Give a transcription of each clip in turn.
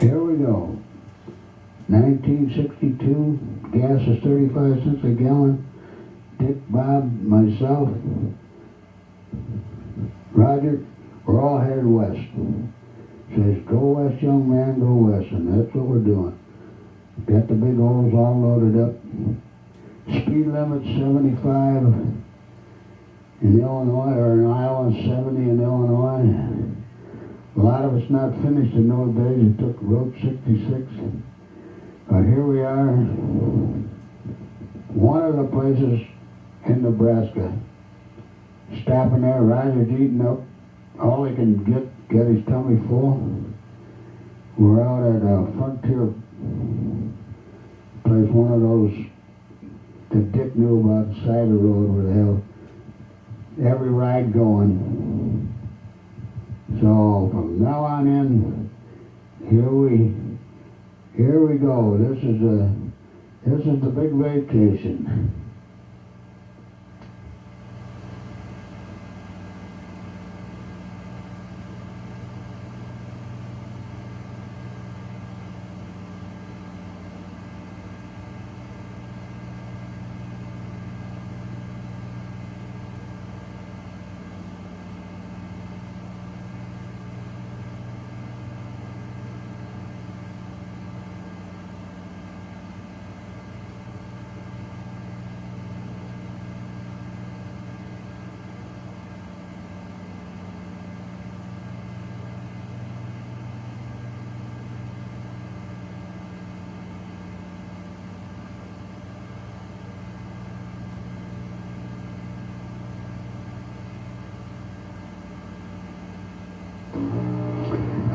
Here we go. 1962, gas is 35 cents a gallon. Dick, Bob, myself, Roger, we're all headed west. Says, go west, young man, go west, and that's what we're doing. Got the big holes all loaded up. Speed limit 75 in Illinois, or in Iowa, 70 in Illinois. A lot of us not finished in those days. It took Route 66. But here we are, one of the places in Nebraska. Stopping there, Roger's eating up all he can get his tummy full. We're out at a Frontier place, one of those that Dick knew about the side of the road where they have every ride going. So from now on in, here we go. This is the big vacation.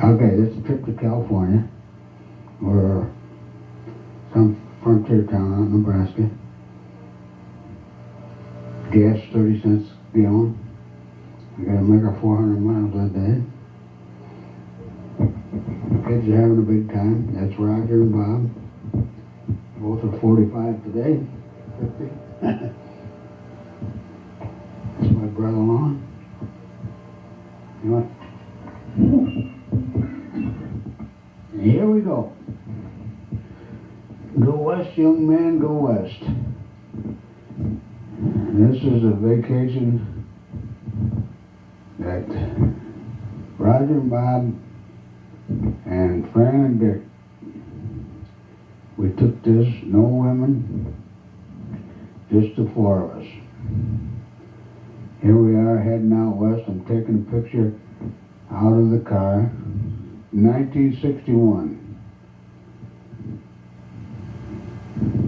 Okay, this is a trip to California, or some frontier town out in Nebraska. Gas 30 cents a gallon. I gotta make our 400 miles that day. The kids are having a big time. That's Roger and Bob. Both are 45 today. 50. That's my brother-in-law. You know what? Here we go. Go west, young man, go west. This is a vacation that Roger and Bob and Fran and Dick, we took this, no women, just the four of us. Here we are heading out west. I'm taking a picture out of the car. 1961.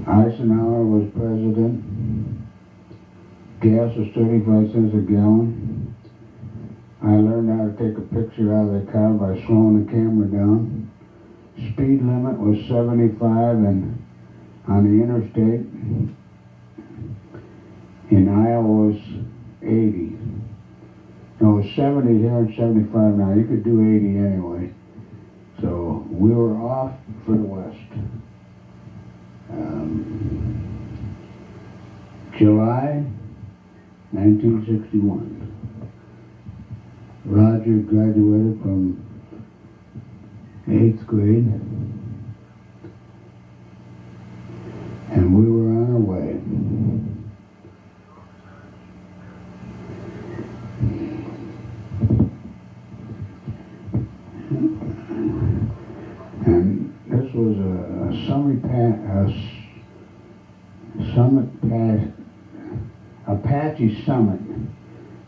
Eisenhower was president. Gas was 35 cents a gallon. I learned how to take a picture out of the car by slowing the camera down. Speed limit was 75 and on the interstate. In Iowa was 80. No, it was 70 here and 75 now. You could do 80 anyway. So we were off for the west. July 1961. Roger graduated from 8th grade, and we were on our way. And this was a Apache Summit,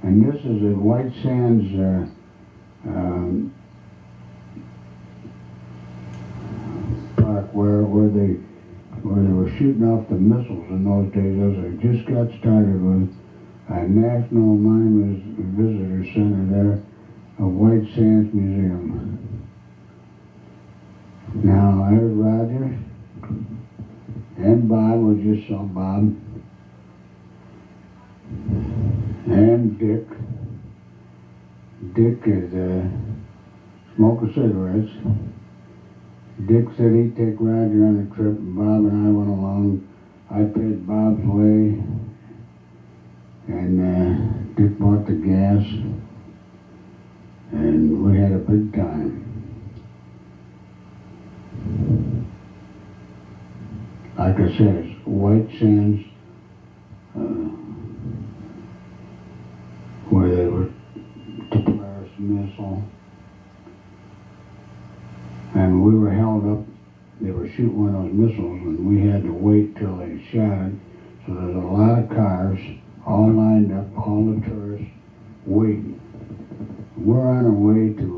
and this is at White Sands Park where they were shooting off the missiles in those days. As they just got started with a National Monument Visitor Center there, of White Sands Museum. Now, there's Roger and Bob. We just saw Bob. And Dick. Dick is smoking cigarettes. Dick said he'd take Roger on the trip, and Bob and I went along. I paid Bob's way, and Dick bought the gas, and we had a big time. I said, it's White Sands, where they were the Polaris missile. And we were held up. They were shooting one of those missiles, and we had to wait till they shot it. So there's a lot of cars all lined up, all the tourists waiting. We're on our way to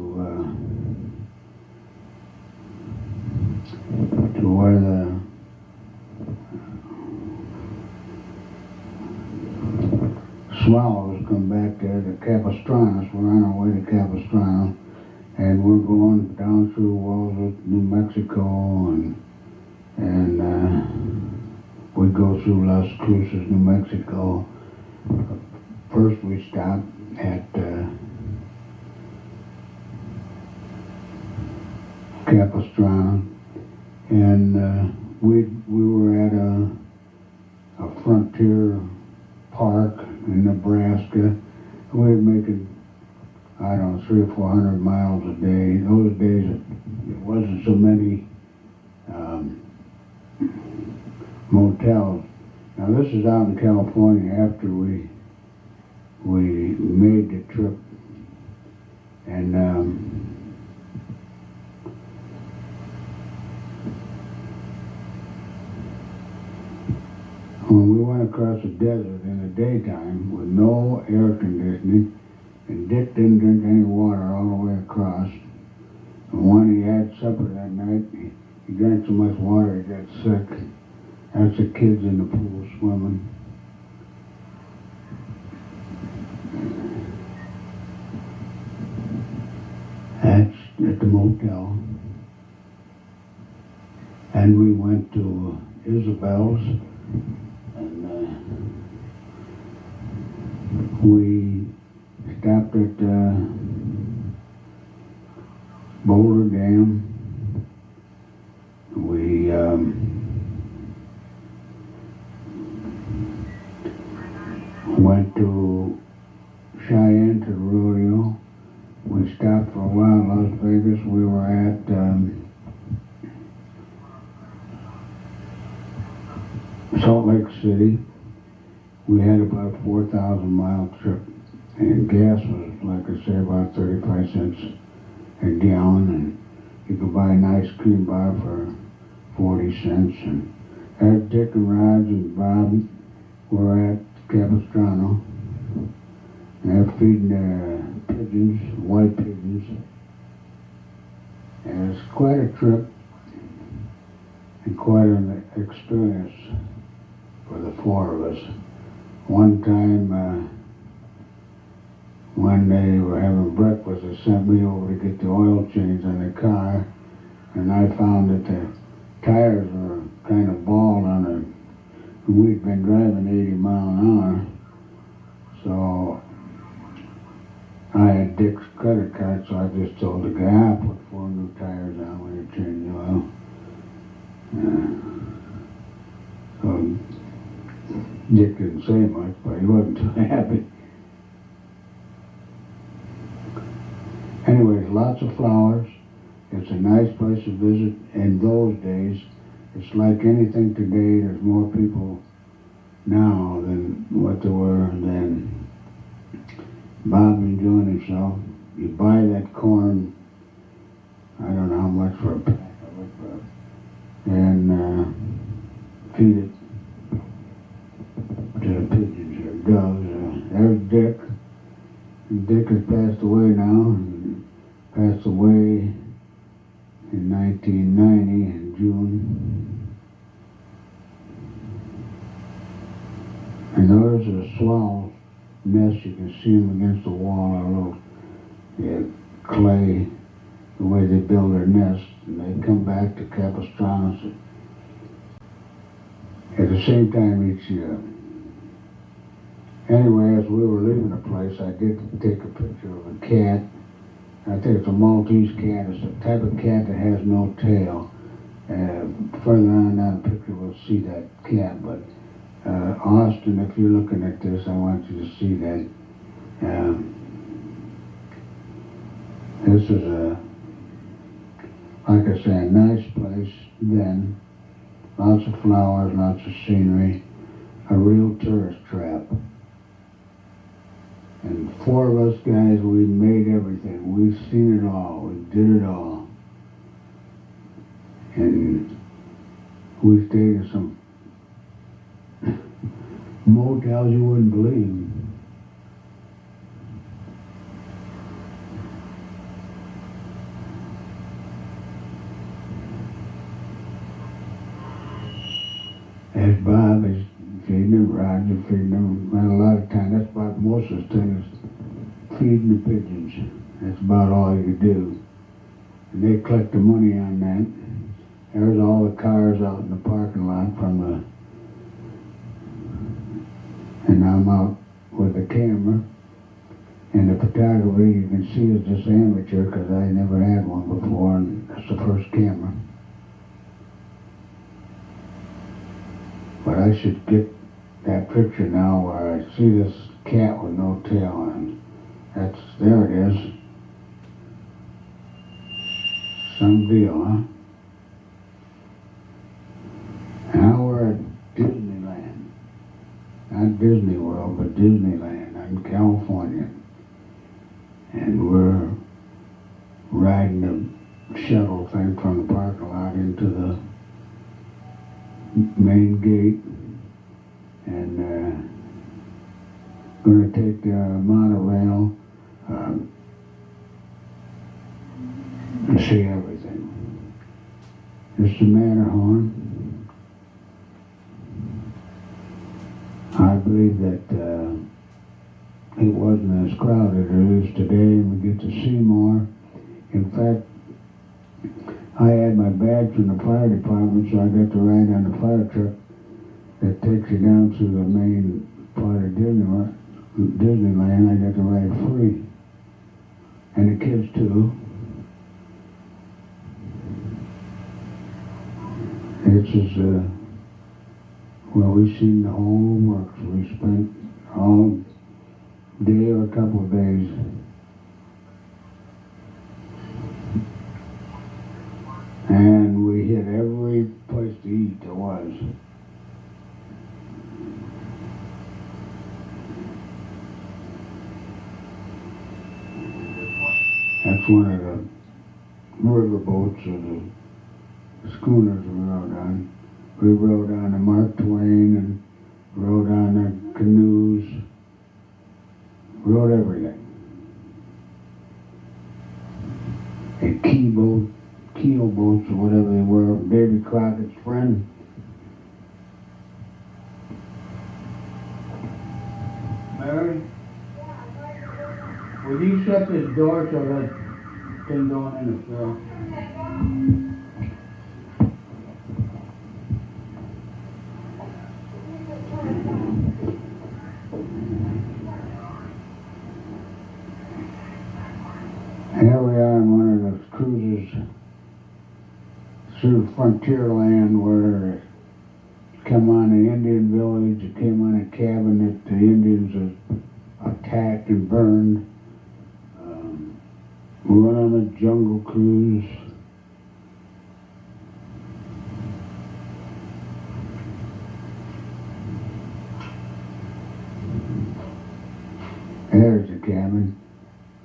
where the Swallows come back there to Capistrano. We're on our way to Capistrano, and we're going down through the walls of New Mexico, and we go through Las Cruces, New Mexico. First we stopped at Capistrano, and we were at a frontier park in Nebraska. We were making, I don't know, 300 or 400 miles a day. Those days it wasn't so many motels. Now this is out in California after we made the trip, and when we went across the desert in the daytime with no air conditioning, and Dick didn't drink any water all the way across. And when he had supper that night, he drank so much water he got sick. That's the kids in the pool swimming. That's at the motel. And we went to Isabel's, and we stopped at Boulder Dam. We went to Cheyenne to the rodeo. We stopped for a while in Las Vegas. We were at Salt Lake City. We had about a 4,000-mile trip, and gas was, like I say, about 35 cents a gallon, and you could buy an ice cream bar for 40 cents. And as Dick and Raj and Bob were at Capistrano, and they're feeding their pigeons, white pigeons. And it's quite a trip and quite an experience for the four of us. One time, when they were having breakfast, they sent me over to get the oil change on the car, and I found that the tires were kind of bald on it. We'd been driving 80 miles an hour, so I had Dick's credit card, so I just told the guy, I put 4 new tires on when you change the oil. So Dick didn't say much, but he wasn't too happy. Anyways, lots of flowers. It's a nice place to visit. In those days, it's like anything today. There's more people now than what there were then. Bob enjoying himself. You buy that corn, I don't know how much for a pack of it, but, and feed it to the pigeons or doves. There's Dick. And Dick has passed away now. He passed away in 1990 in June. And there's a swallow nest. You can see them against the wall, a little clay, the way they build their nest, and they come back to Capistrano at the same time each year. Anyway, as we were leaving the place, I did take a picture of a cat. I think it's a Maltese cat. It's the type of cat that has no tail. Further on down the picture, we'll see that cat, but Austin, if you're looking at this, I want you to see that. This is like I say, a nice place then. lots of flowers, lots of scenery, a real tourist trap. And four of us guys, we made everything. We've seen it all. We did it all. And we stayed in some motels you wouldn't believe. As Bob is feeding them, Roger feeding them, and a lot of time, that's about most of the thing is feeding the pigeons. That's about all you could do. And they collect the money on that. There's all the cars out in the parking lot from the, and I'm out with the camera. And the photographer, you can see, is just amateur because I never had one before, and that's the first camera. But I should get that picture now where I see this cat with no tail on. That's, there it is. Some deal, huh? Now we're at Disneyland. Not Disney World, but Disneyland in California. And we're riding the shuttle thing from the parking lot into the main gate, and going to take the monorail and see everything. This is the Matterhorn. I believe that it wasn't as crowded as it is today, and we get to see more. In fact, I had my badge from the fire department, so I got to ride on the fire truck that takes you down to the main part of Disneyland. I got to ride free. And the kids too. This is, well, we've seen the whole works. We spent all day or a couple of days. And we hit every place to eat there was. That's one of the river boats or the schooners we rode on. We rode on the Mark Twain and rode on the canoes, rode everything. And keel boats or whatever they were, Davy Crockett's friend. Mary, will you shut this door so that thing don't interfere? Here we are in one of those cruises through Frontierland where it came on an Indian village, it came on a cabin that the Indians had attacked and burned. We went on a jungle cruise. There's the cabin.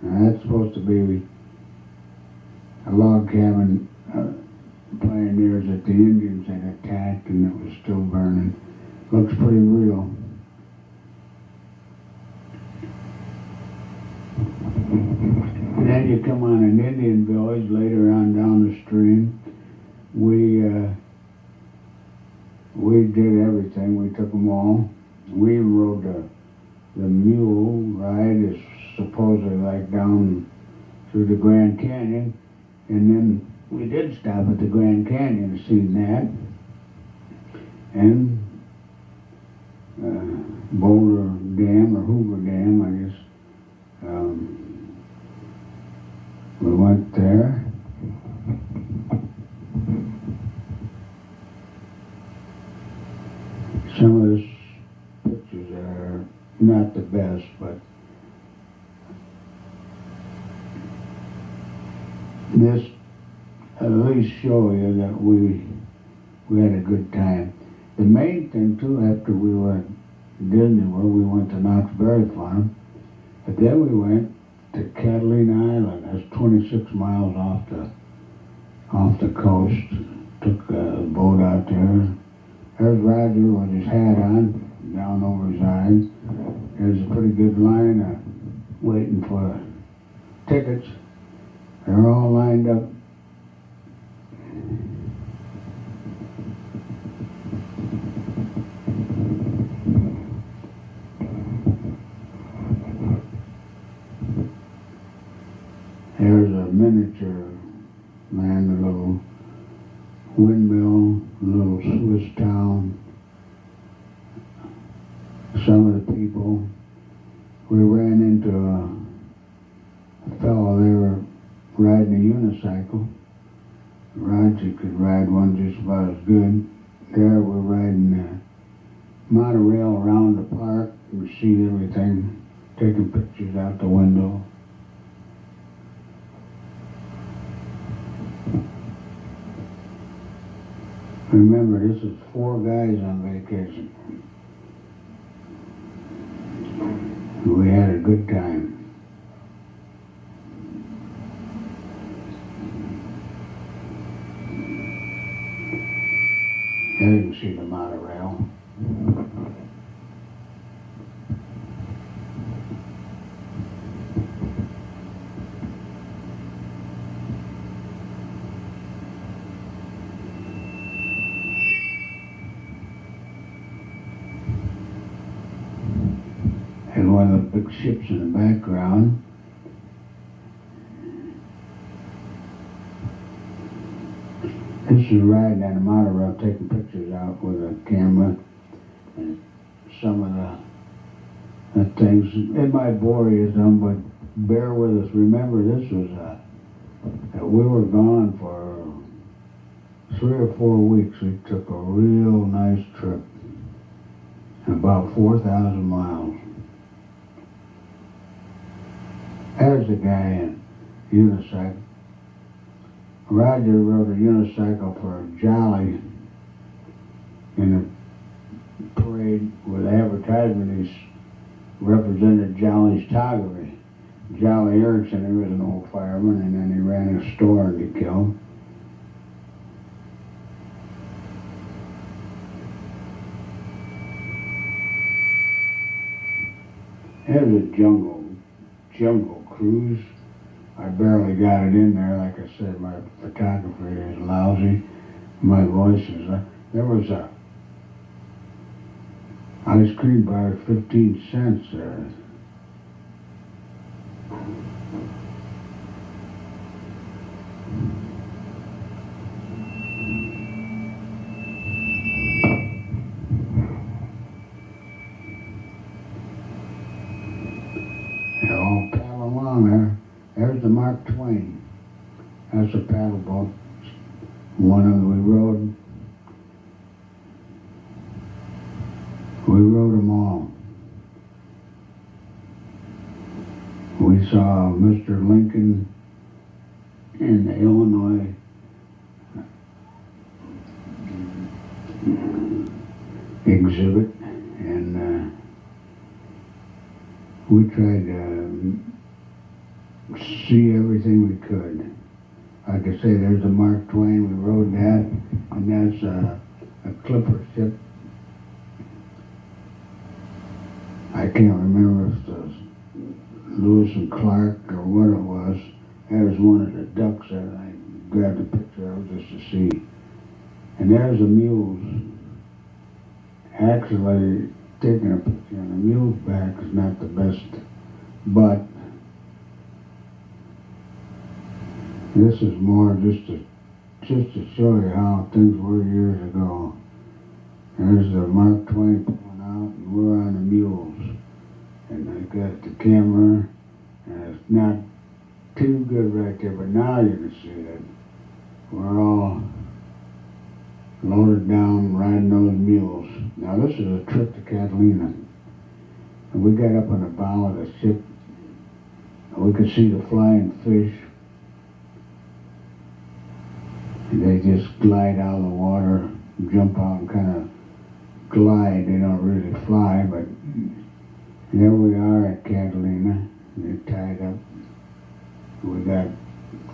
Now that's supposed to be a log cabin pioneers that the Indians had attacked and it was still burning. Looks pretty real. And then you come on an Indian village later on down the stream. We did everything. We took them all. We even rode the mule ride, is supposedly like down through the Grand Canyon. And then we did stop at the Grand Canyon to see that. And Boulder Dam or Hoover Dam, I guess. We went there. Some of those pictures are not the best, but this at least show you that we we had a good time. The main thing too, after we were at Disney World, we went to Knott's Berry Farm, but then we went to Catalina Island. That's 26 miles off the coast. Took a boat out there. There's Roger with his hat on, down over his eyes. There's a pretty good line waiting for tickets. They're all lined up. There's a miniature land, a little windmill, a little Swiss town. Some of the people, we ran into a fellow there riding a unicycle. Roger could ride one just about as good. There we're riding a monorail around the park. We see everything, taking pictures out the window. Remember, this is 4 guys on vacation. We had a good time. There you can see the monorail. And one of the big ships in the background. This is riding on the monorail, taking pictures out with a camera and some of the things. It might bore you some, but bear with us. Remember, this was we were gone for 3 or 4 weeks. We took a real nice trip, about 4,000 miles. There's the guy in unicycle. Roger rode a unicycle for Jolly in a parade with advertisement. He represented Jolly's toggery. Jolly Erickson, he was an old fireman, and then he ran a store in DeKalb. There's a jungle cruise. I barely got it in there. Like I said, my photography is lousy. My voice is... there was a ice cream bar, 15 cents. They all paddle along there. There's the Mark Twain. That's a paddle boat. One of them we rode them all. We saw Mr. Lincoln in the Illinois exhibit, and we tried to see everything we could. Like I say, there's the Mark Twain. We rode that, and that's a clipper ship. I can't remember if it was Lewis and Clark or what it was. There's one of the ducks that I grabbed a picture of just to see. And there's the mules. Actually, taking a picture on the mule's back is not the best, but this is more just to show you how things were years ago. There's the Mark Twain pulling out, and we're on the mules. And I got the camera, and it's not too good right there, but now you can see it. We're all loaded down riding those mules. Now this is a trip to Catalina. And we got up on the bow of the ship, and we could see the flying fish. And they just glide out of the water jump out and kind of glide. They don't really fly, but here we are at Catalina. They're tied up. We got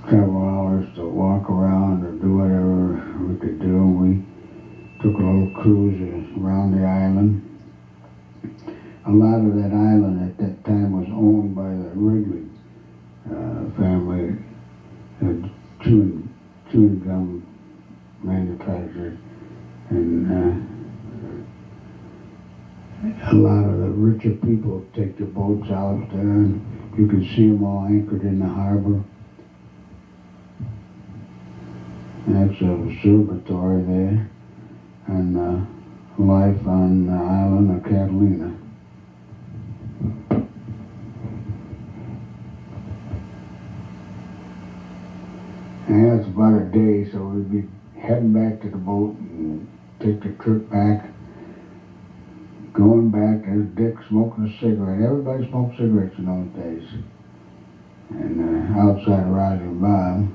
several hours to walk around or do whatever we could do. We took a little cruise around the island. A lot of that island at that time was owned by the Wrigley family, chewing gum manufacturers, and a lot of the richer people take their boats out there, and you can see them all anchored in the harbor. That's an observatory there, and life on the island of Catalina. And that's about a day, so we'd be heading back to the boat and take the trip back. Going back, there's Dick smoking a cigarette. Everybody smoked cigarettes in those days. And outside of Roger and Bob.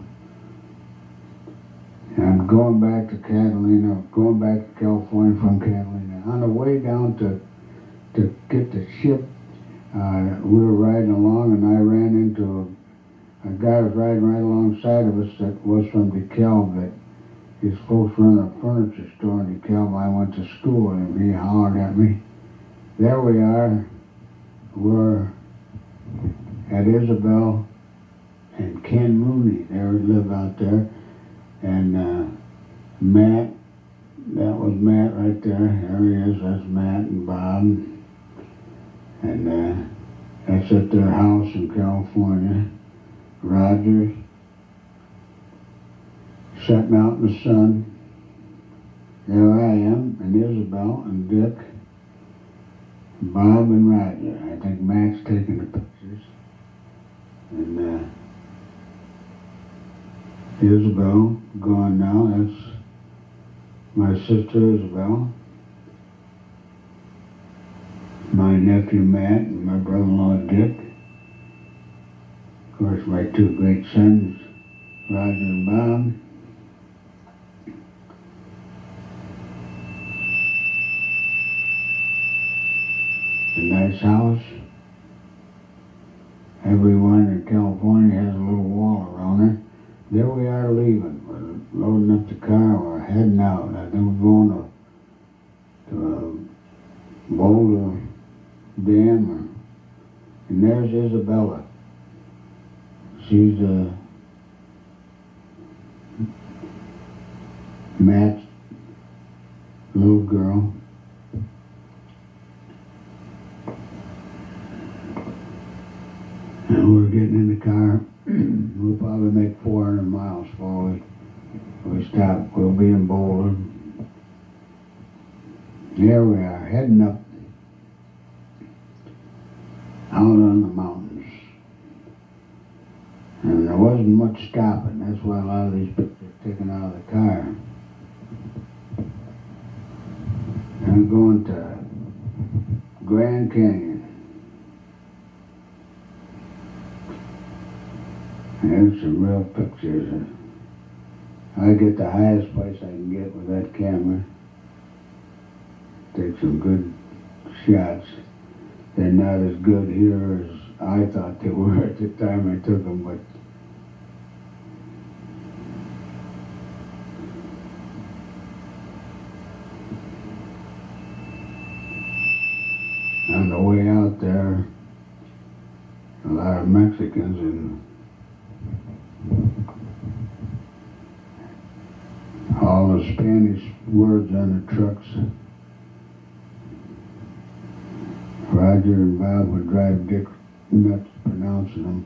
And I'm going back to Catalina, going back to California from Catalina. On the way down to get the ship, we were riding along, and I ran into a guy was riding right alongside of us that was from DeKalb, that he's supposed to run a furniture store in DeKalb. I went to school with him. He hollered at me. There we are. We're at Isabel and Ken Mooney. They live out there. And Matt, that was Matt right there. There he is. That's Matt and Bob. And that's at their house in California. Roger, sitting out in the sun. There I am, and Isabel, and Dick, Bob, and Roger. I think Matt's taking the pictures. And Isabel, gone now. That's my sister Isabel. My nephew Matt, and my brother-in-law Dick. Of course, my two great sons, Roger and Bob. A nice house. Everyone in California has a little wall around it. There we are leaving. We're loading up the car. We're heading out. I think we're going to Boulder Dam. And there's Isabella. She's Matt's little girl. And we're getting in the car. We'll probably make 400 miles before we stop. We'll be in Boulder. Here we are, heading up out on the mountains. And there wasn't much stopping. That's why a lot of these pictures are taken out of the car. I'm going to Grand Canyon. There's some real pictures. I get the highest place I can get with that camera. Take some good shots. They're not as good here as I thought they were at the time I took them, but on the way out there, a lot of Mexicans and all the Spanish words on the trucks. Roger and Bob would drive Dick nuts pronouncing them.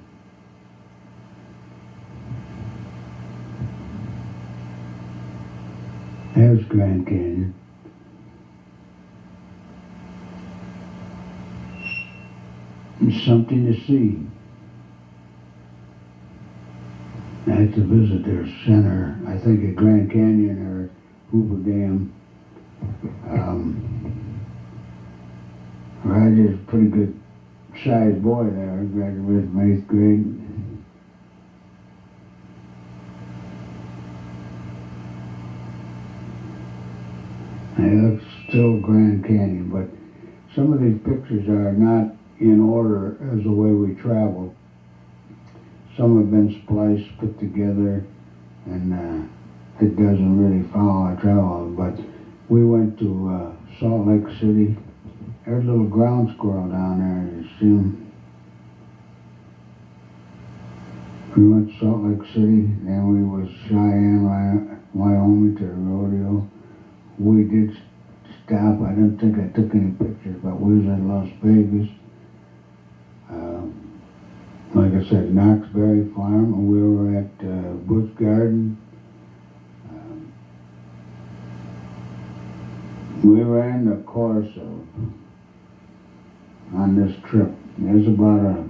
There's Grand Canyon. It's something to see. That's a visitor center, I think at Grand Canyon or at Hoover Dam. Roger's a pretty good sized boy there, graduated from 8th grade. It's still Grand Canyon, but some of these pictures are not in order as the way we travel. Some have been spliced, put together, and it doesn't really follow our travel. But we went to Salt Lake City. There's a little ground squirrel down there. You see him? We went to Salt Lake City, then we was Cheyenne, Wyoming to the rodeo. We did stop. I didn't think I took any pictures, but we was at Las Vegas. Like I said, Knox Berry Farm, and we were at Busch Garden. We ran the course on this trip. It was about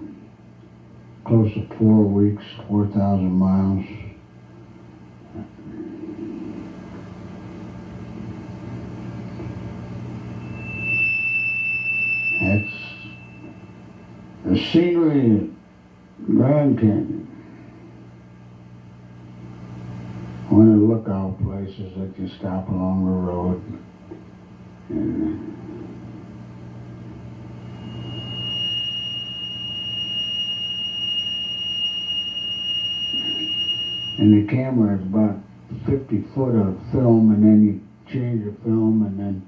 close to 4 weeks, 4,000 miles. That's the scenery of Grand Canyon. One of the lookout places that you stop along the road. And the camera is about 50 foot of film, and then you change the film, and then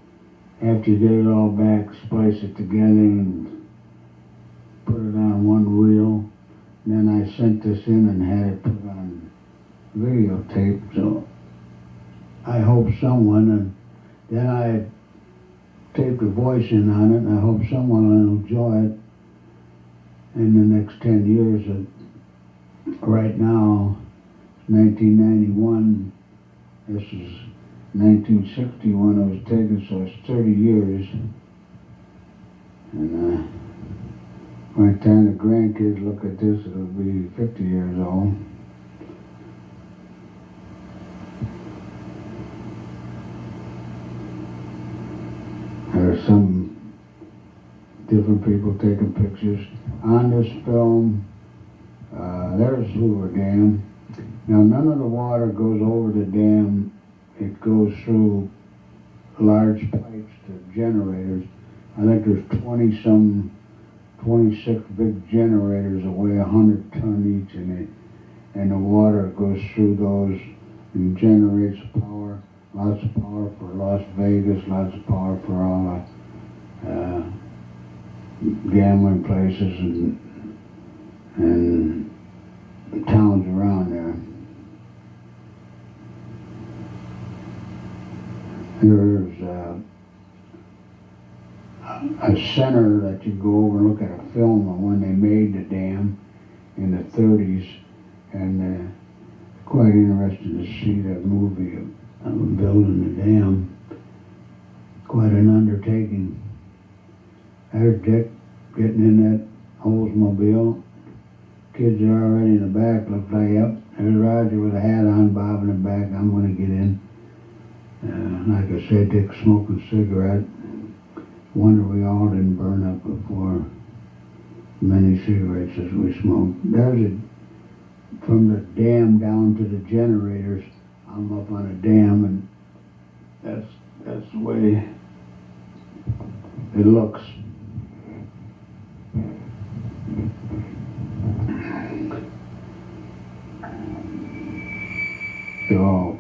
after you get it all back, splice it together and put it on one reel. And then I sent this in and had it put on videotape, so I hope someone, and then I taped a voice in on it, and I hope someone will enjoy it in the next 10 years. Right now, 1991, this is 1960 when it was taken, so it's 30 years. And by the time the grandkids look at this, it'll be 50 years old. There's some different people taking pictures. On this film, there's Hoover Dam. Now, none of the water goes over the dam. It goes through large pipes to generators. I think there's 26 big generators that weigh 100 ton each, and the water goes through those and generates power. Lots of power for Las Vegas, lots of power for all the gambling places and towns around there. There's a center that you go over and look at a film of when they made the dam in the 30s, and quite interesting to see that movie of building the dam. Quite an undertaking. There's Dick getting in that Oldsmobile. Kids are already in the back. Looks like, yep, there's Roger with a hat on, bobbing in the back. I'm going to get in. Like I said, Dick smoking a cigarette. Wonder we all didn't burn up before many cigarettes as we smoked. There's it from the dam down to the generators. I'm up on a dam, and that's the way it looks. So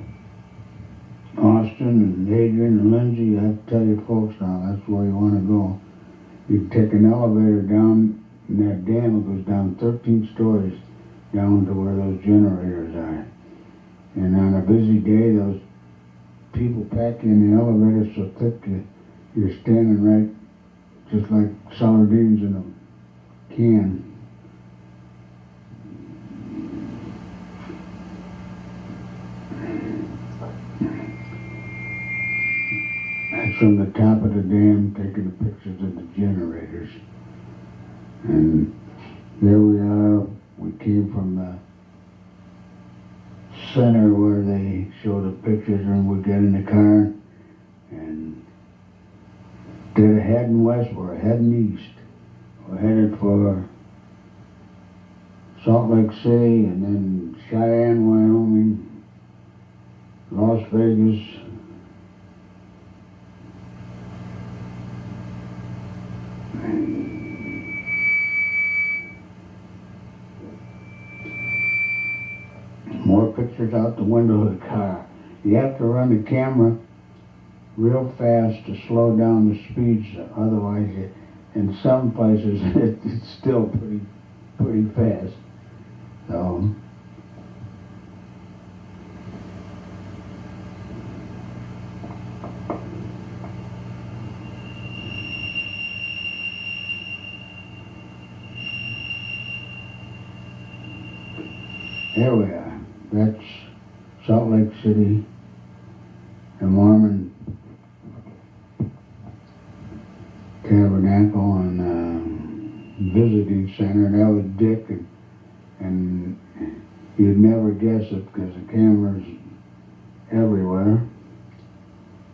Austin and Adrian and Lindsay, I have to tell you folks now, that's where you want to go. You take an elevator down, and that dam goes down 13 stories down to where those generators are. And on a busy day, those people pack in the elevator so thick you're standing right just like sardines in a can. That's from the top of the dam, taking the pictures of the generators. And there we are. We came from the center where they show the pictures, and we get in the car, and they're heading west, we're heading east. We're headed for Salt Lake City, and then Cheyenne, Wyoming, Las Vegas, the window of the car. You have to run the camera real fast to slow down the speeds, otherwise in some places it's still pretty fast. So here we are. That's Salt Lake City, the Mormon Tabernacle and visiting center. That was Dick, and you'd never guess it because the camera's everywhere.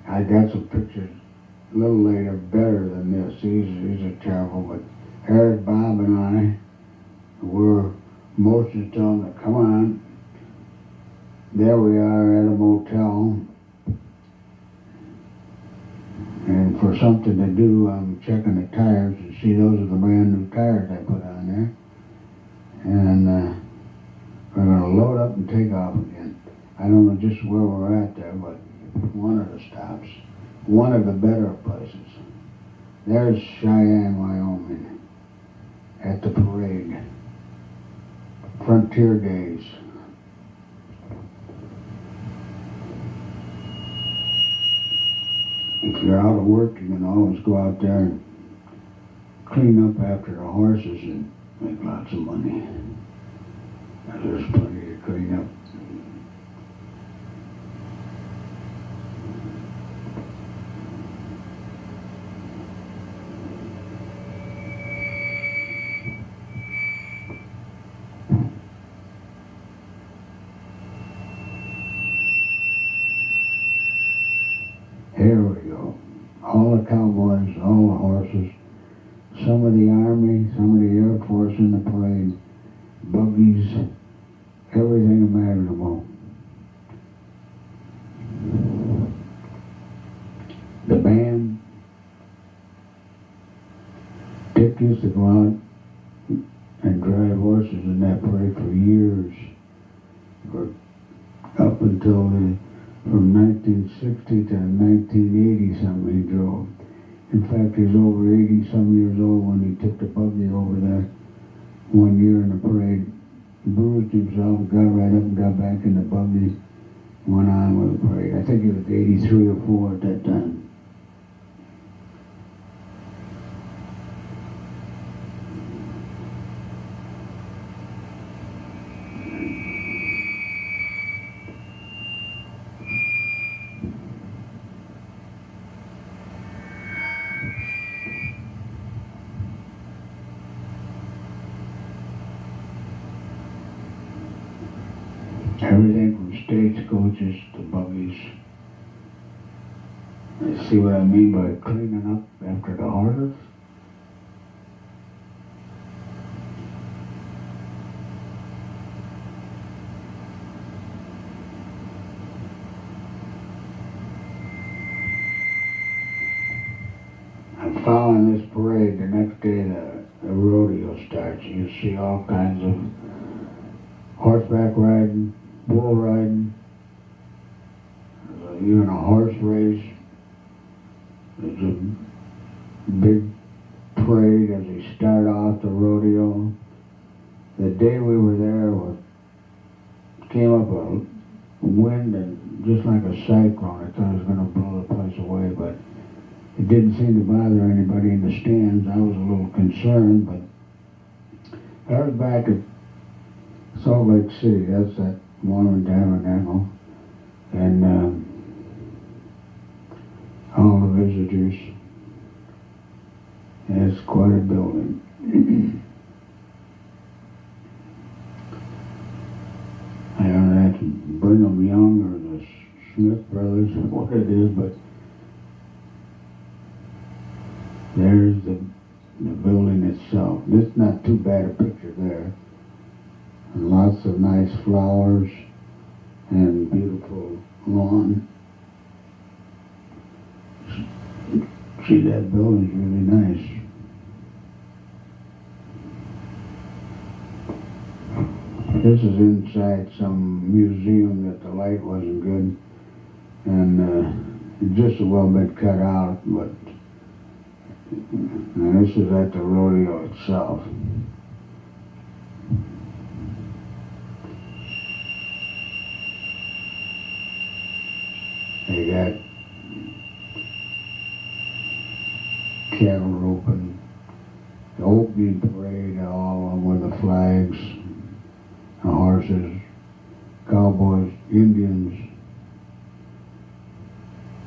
I got some pictures a little later better than this. These are terrible, but there's Bob and I. We're motioning to them to come on. There we are at a motel. And for something to do, I'm checking the tires and see those are the brand new tires I put on there. And we're going to load up and take off again. I don't know just where we're at there, but one of the stops. One of the better places. There's Cheyenne, Wyoming, at the parade. Frontier Days. If you're out of work, you can always go out there and clean up after the horses and make lots of money. There's plenty to clean up. Here we go. All the cowboys, all the horses, some of the Army, some of the Air Force in the parade, buggies, everything imaginable. The band, Dick used to go out and drive horses in that parade for years, or up until from 1960 to 1980 something he drove. In fact, he was over 80 some years old when he took the buggy over there one year in the parade, bruised himself, got right up and got back in the buggy, went on with the parade. I think he was 83 or 4 at that time. Everything from stagecoaches to buggies. You see what I mean by cleaning up after the horses? And following this parade, the next day the rodeo starts. You see all kinds of horseback riding, bull riding, even a horse race. There's a big parade as they start off the rodeo. The day we were there came up a wind and just like a cyclone. I thought it was going to blow the place away, but it didn't seem to bother anybody in the stands. I was a little concerned, but I was back at Salt Lake City. That's that Mormon Tabernacle, and all the visitors. It's quite a building. I don't know if that's Brigham Young or the Smith Brothers or what it is, but there's the building itself. It's not too bad a picture there. And lots of nice flowers and beautiful lawn. See, that building's really nice. This is inside some museum that the light wasn't good, and it just as well been cut out, but and this is at the rodeo itself. They got cattle roping, the opening parade, all of them with the flags, the horses, cowboys, Indians.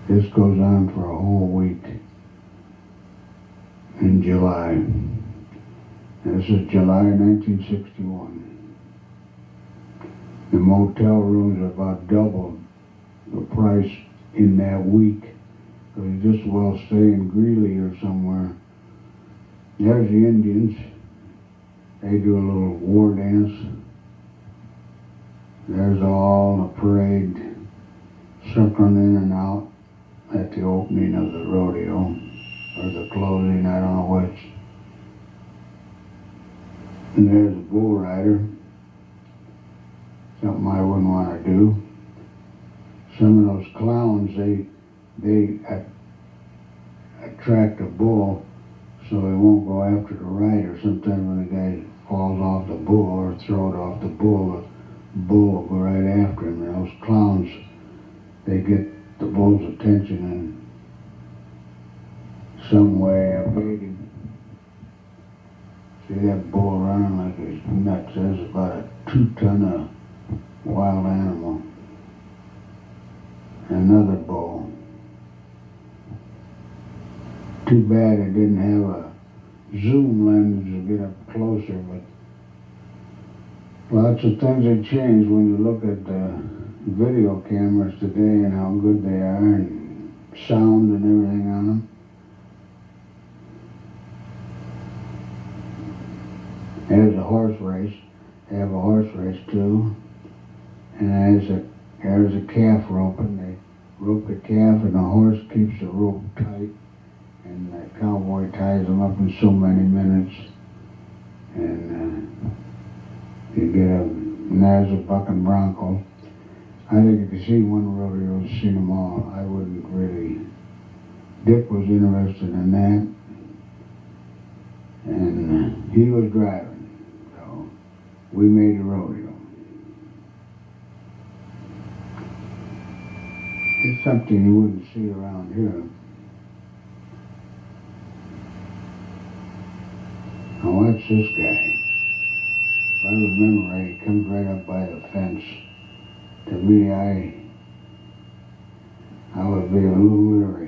This goes on for a whole week in July. This is July 1961. The motel rooms are about double the price in that week. So you just well stay in Greeley or somewhere. There's the Indians. They do a little war dance. There's all the parade circling in and out at the opening of the rodeo, or the closing, I don't know which. And there's a bull rider, something I wouldn't want to do. Some of those clowns, they attract a bull so they won't go after the rider. Sometimes when the guy falls off the bull or throws off the bull will go right after him. And those clowns, they get the bull's attention in some way. I paid him. See that bull running like he's nuts. There's about a 2-ton of wild animal. Another bull. Too bad it didn't have a zoom lens to get up closer, but lots of things have changed when you look at the video cameras today and how good they are, and sound and everything on them. There's a horse race. They have a horse race too. And there's a calf roping. They rope the calf and the horse keeps the rope tight. And the cowboy ties them up in so many minutes. And you get and there's a bucking bronco. I think if you've seen one rodeo, you've seen them all. I wouldn't really. Dick was interested in that. And he was driving. So we made a rodeo. It's something you wouldn't see around here. Now watch this guy. If I remember right, he comes right up by the fence. To me, I would be a little leery.